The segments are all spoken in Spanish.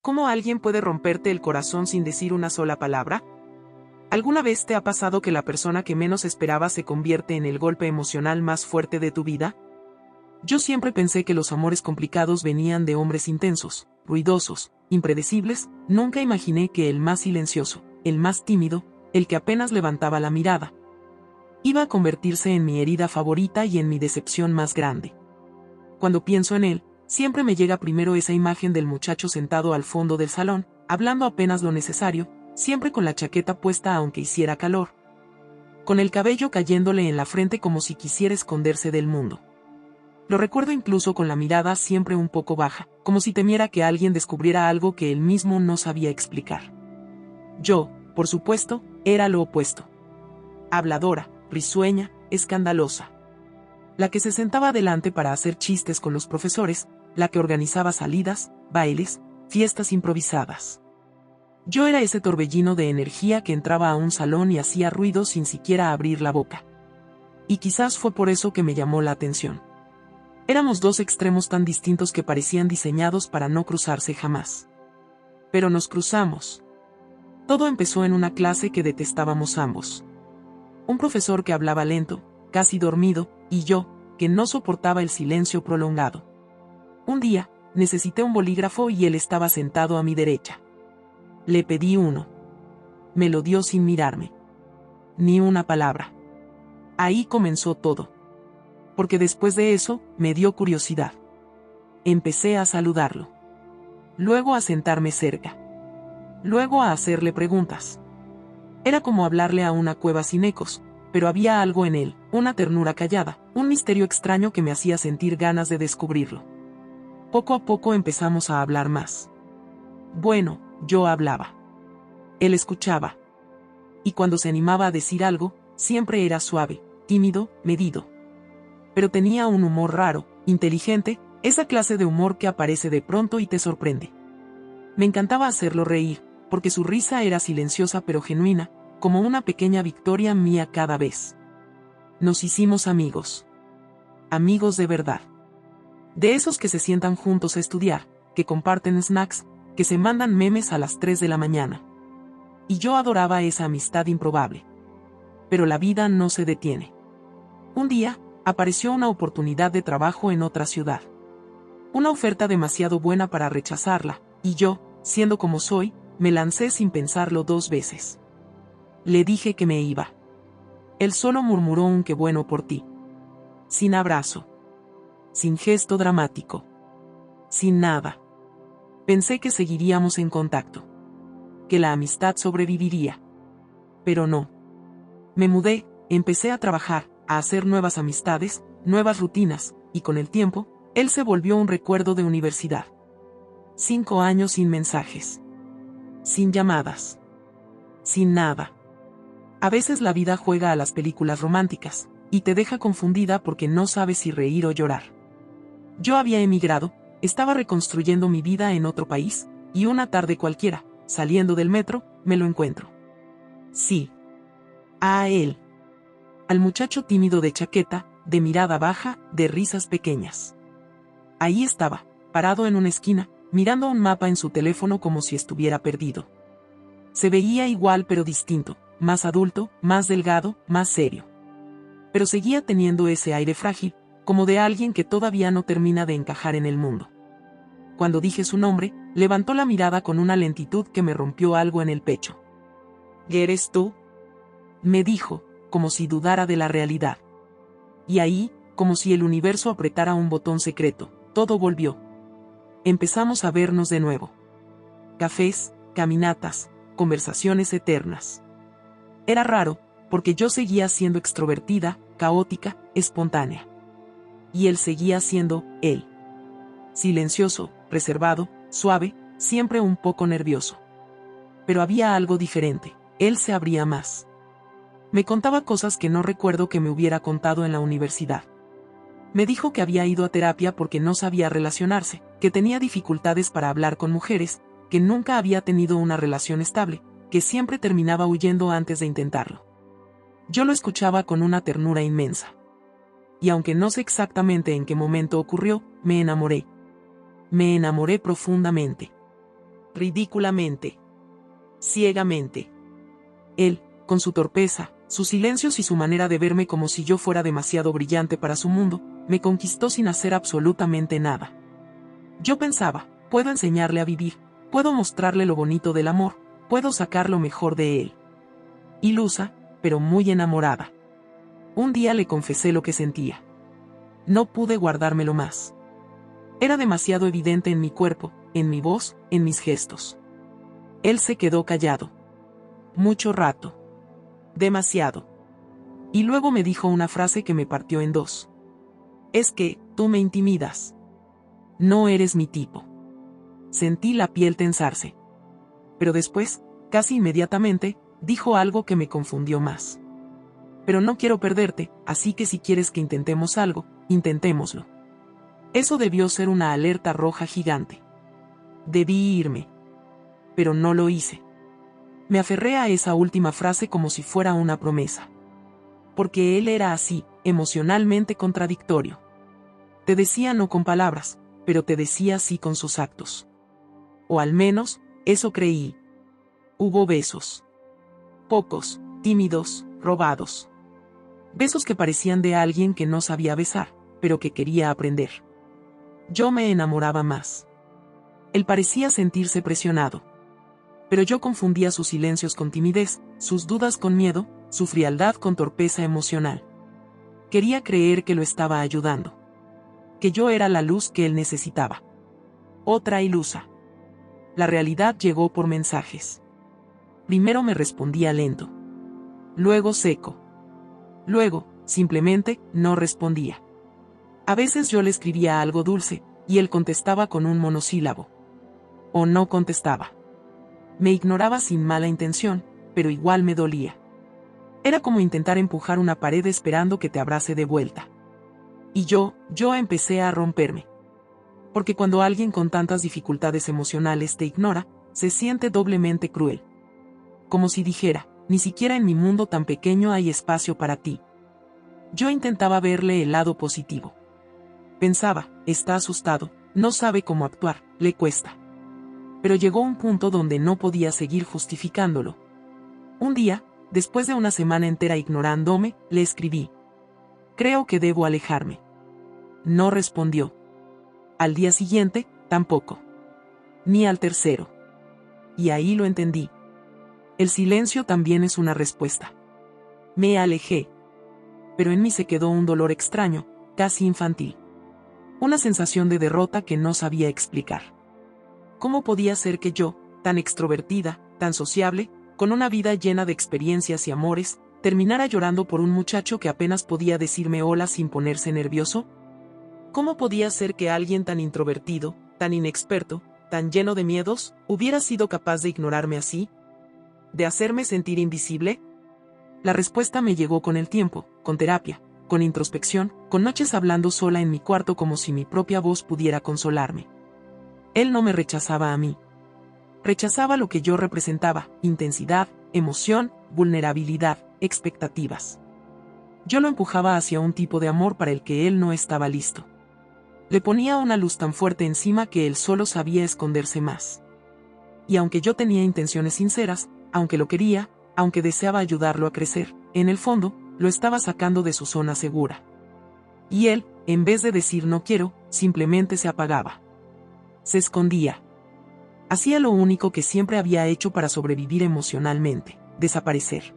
¿Cómo alguien puede romperte el corazón sin decir una sola palabra? ¿Alguna vez te ha pasado que la persona que menos esperabas se convierte en el golpe emocional más fuerte de tu vida? Yo siempre pensé que los amores complicados venían de hombres intensos, ruidosos, impredecibles. Nunca imaginé que el más silencioso, el más tímido, el que apenas levantaba la mirada, iba a convertirse en mi herida favorita y en mi decepción más grande. Cuando pienso en él, siempre me llega primero esa imagen del muchacho sentado al fondo del salón, hablando apenas lo necesario, siempre con la chaqueta puesta aunque hiciera calor, con el cabello cayéndole en la frente como si quisiera esconderse del mundo. Lo recuerdo incluso con la mirada siempre un poco baja, como si temiera que alguien descubriera algo que él mismo no sabía explicar. Yo, por supuesto, era lo opuesto. Habladora, risueña, escandalosa. La que se sentaba adelante para hacer chistes con los profesores, la que organizaba salidas, bailes, fiestas improvisadas. Yo era ese torbellino de energía que entraba a un salón y hacía ruido sin siquiera abrir la boca. Y quizás fue por eso que me llamó la atención. Éramos dos extremos tan distintos que parecían diseñados para no cruzarse jamás. Pero nos cruzamos. Todo empezó en una clase que detestábamos ambos. Un profesor que hablaba lento, casi dormido, y yo, que no soportaba el silencio prolongado. Un día, necesité un bolígrafo y él estaba sentado a mi derecha. Le pedí uno. Me lo dio sin mirarme. Ni una palabra. Ahí comenzó todo. Porque después de eso, me dio curiosidad. Empecé a saludarlo. Luego a sentarme cerca. Luego a hacerle preguntas. Era como hablarle a una cueva sin ecos, pero había algo en él, una ternura callada, un misterio extraño que me hacía sentir ganas de descubrirlo. Poco a poco empezamos a hablar más. Bueno, yo hablaba. Él escuchaba. Y cuando se animaba a decir algo, siempre era suave, tímido, medido. Pero tenía un humor raro, inteligente, esa clase de humor que aparece de pronto y te sorprende. Me encantaba hacerlo reír, porque su risa era silenciosa pero genuina, como una pequeña victoria mía cada vez. Nos hicimos amigos. Amigos de verdad. De esos que se sientan juntos a estudiar, que comparten snacks, que se mandan memes a las 3 de la mañana. Y yo adoraba esa amistad improbable. Pero la vida no se detiene. Un día, apareció una oportunidad de trabajo en otra ciudad. Una oferta demasiado buena para rechazarla, y yo, siendo como soy, me lancé sin pensarlo 2 veces. Le dije que me iba. Él solo murmuró un qué bueno por ti. Sin abrazo. Sin gesto dramático. Sin nada. Pensé que seguiríamos en contacto. Que la amistad sobreviviría. Pero no. Me mudé, empecé a trabajar, a hacer nuevas amistades, nuevas rutinas, y con el tiempo, él se volvió un recuerdo de universidad. 5 años sin mensajes. Sin llamadas. Sin nada. A veces la vida juega a las películas románticas, y te deja confundida porque no sabes si reír o llorar. Yo había emigrado, estaba reconstruyendo mi vida en otro país, y una tarde cualquiera, saliendo del metro, me lo encuentro. Sí. A él. Al muchacho tímido de chaqueta, de mirada baja, de risas pequeñas. Ahí estaba, parado en una esquina, mirando un mapa en su teléfono como si estuviera perdido. Se veía igual pero distinto, más adulto, más delgado, más serio. Pero seguía teniendo ese aire frágil, como de alguien que todavía no termina de encajar en el mundo. Cuando dije su nombre, levantó la mirada con una lentitud que me rompió algo en el pecho. ¿Eres tú?, me dijo, como si dudara de la realidad. Y ahí, como si el universo apretara un botón secreto, todo volvió. Empezamos a vernos de nuevo. Cafés, caminatas, conversaciones eternas. Era raro, porque yo seguía siendo extrovertida, caótica, espontánea. Y él seguía siendo él. Silencioso, reservado, suave, siempre un poco nervioso. Pero había algo diferente, él se abría más. Me contaba cosas que no recuerdo que me hubiera contado en la universidad. Me dijo que había ido a terapia porque no sabía relacionarse, que tenía dificultades para hablar con mujeres, que nunca había tenido una relación estable, que siempre terminaba huyendo antes de intentarlo. Yo lo escuchaba con una ternura inmensa. Y aunque no sé exactamente en qué momento ocurrió, me enamoré. Me enamoré profundamente. ridículamente, ciegamente. Él, con su torpeza, sus silencios y su manera de verme como si yo fuera demasiado brillante para su mundo, me conquistó sin hacer absolutamente nada. Yo pensaba, puedo enseñarle a vivir, puedo mostrarle lo bonito del amor, puedo sacar lo mejor de él. Ilusa, pero muy enamorada. Un día le confesé lo que sentía. No pude guardármelo más. Era demasiado evidente en mi cuerpo, en mi voz, en mis gestos. Él se quedó callado. Mucho rato. Demasiado. Y luego me dijo una frase que me partió en dos. Es que, tú me intimidas. No eres mi tipo. Sentí la piel tensarse. Pero después, casi inmediatamente, dijo algo que me confundió más. Pero no quiero perderte, así que si quieres que intentemos algo, intentémoslo. Eso debió ser una alerta roja gigante. Debí irme. Pero no lo hice. Me aferré a esa última frase como si fuera una promesa. Porque él era así, emocionalmente contradictorio. Te decía no con palabras, pero te decía sí con sus actos. O al menos, eso creí. Hubo besos. Pocos, tímidos, robados. Besos que parecían de alguien que no sabía besar, pero que quería aprender. Yo me enamoraba más. Él parecía sentirse presionado. Pero yo confundía sus silencios con timidez, sus dudas con miedo, su frialdad con torpeza emocional. Quería creer que lo estaba ayudando. Que yo era la luz que él necesitaba. Otra ilusa. La realidad llegó por mensajes. Primero me respondía lento. Luego seco. Luego, simplemente, no respondía. A veces yo le escribía algo dulce, y él contestaba con un monosílabo. O no contestaba. Me ignoraba sin mala intención, pero igual me dolía. Era como intentar empujar una pared esperando que te abrace de vuelta. Y yo empecé a romperme. Porque cuando alguien con tantas dificultades emocionales te ignora, se siente doblemente cruel. Como si dijera, ni siquiera en mi mundo tan pequeño hay espacio para ti. Yo intentaba verle el lado positivo. Pensaba, está asustado, no sabe cómo actuar, le cuesta. Pero llegó un punto donde no podía seguir justificándolo. Un día, después de una semana entera ignorándome, le escribí. Creo que debo alejarme. No respondió. Al día siguiente, tampoco. Ni al tercero. Y ahí lo entendí. El silencio también es una respuesta. Me alejé. Pero en mí se quedó un dolor extraño, casi infantil. Una sensación de derrota que no sabía explicar. ¿Cómo podía ser que yo, tan extrovertida, tan sociable, con una vida llena de experiencias y amores, terminara llorando por un muchacho que apenas podía decirme hola sin ponerse nervioso? ¿Cómo podía ser que alguien tan introvertido, tan inexperto, tan lleno de miedos, hubiera sido capaz de ignorarme así? ¿De hacerme sentir invisible? La respuesta me llegó con el tiempo, con terapia, con introspección, con noches hablando sola en mi cuarto como si mi propia voz pudiera consolarme. Él no me rechazaba a mí. Rechazaba lo que yo representaba, intensidad, emoción, vulnerabilidad, expectativas. Yo lo empujaba hacia un tipo de amor para el que él no estaba listo. Le ponía una luz tan fuerte encima que él solo sabía esconderse más. Y aunque yo tenía intenciones sinceras, aunque lo quería, aunque deseaba ayudarlo a crecer, en el fondo, lo estaba sacando de su zona segura. Y él, en vez de decir no quiero, simplemente se apagaba. Se escondía. Hacía lo único que siempre había hecho para sobrevivir emocionalmente, desaparecer.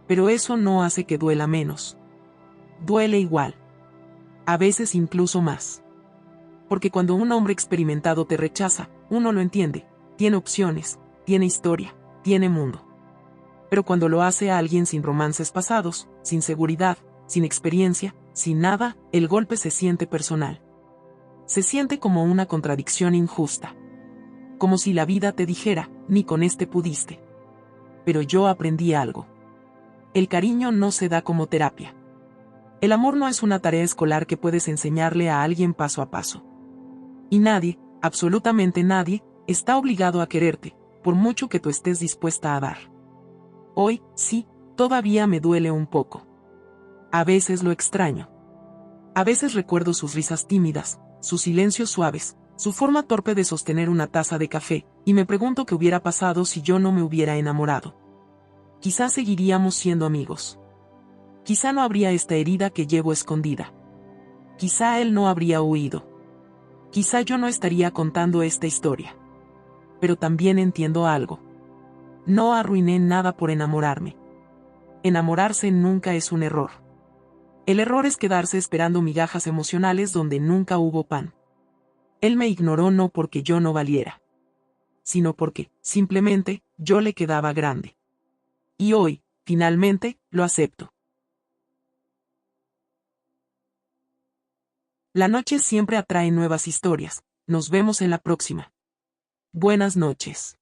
Pero eso no hace que duela menos. Duele igual. A veces incluso más. Porque cuando un hombre experimentado te rechaza, uno lo entiende, tiene opciones, tiene historia, tiene mundo. Pero cuando lo hace a alguien sin romances pasados, sin seguridad, sin experiencia, sin nada, el golpe se siente personal. Se siente como una contradicción injusta. Como si la vida te dijera, ni con este pudiste. Pero yo aprendí algo. El cariño no se da como terapia. El amor no es una tarea escolar que puedes enseñarle a alguien paso a paso. Y nadie, absolutamente nadie, está obligado a quererte, por mucho que tú estés dispuesta a dar. Hoy, sí, todavía me duele un poco. A veces lo extraño. A veces recuerdo sus risas tímidas, sus silencios suaves, su forma torpe de sostener una taza de café, Y me pregunto qué hubiera pasado si yo no me hubiera enamorado. Quizá seguiríamos siendo amigos. Quizá no habría esta herida que llevo escondida. Quizá él no habría huido. Quizá yo no estaría contando esta historia. Pero también entiendo algo. No arruiné nada por enamorarme. Enamorarse nunca es un error. El error es quedarse esperando migajas emocionales donde nunca hubo pan. Él me ignoró no porque yo no valiera, sino porque, simplemente, yo le quedaba grande. Y hoy, finalmente, lo acepto. La noche siempre atrae nuevas historias. Nos vemos en la próxima. Buenas noches.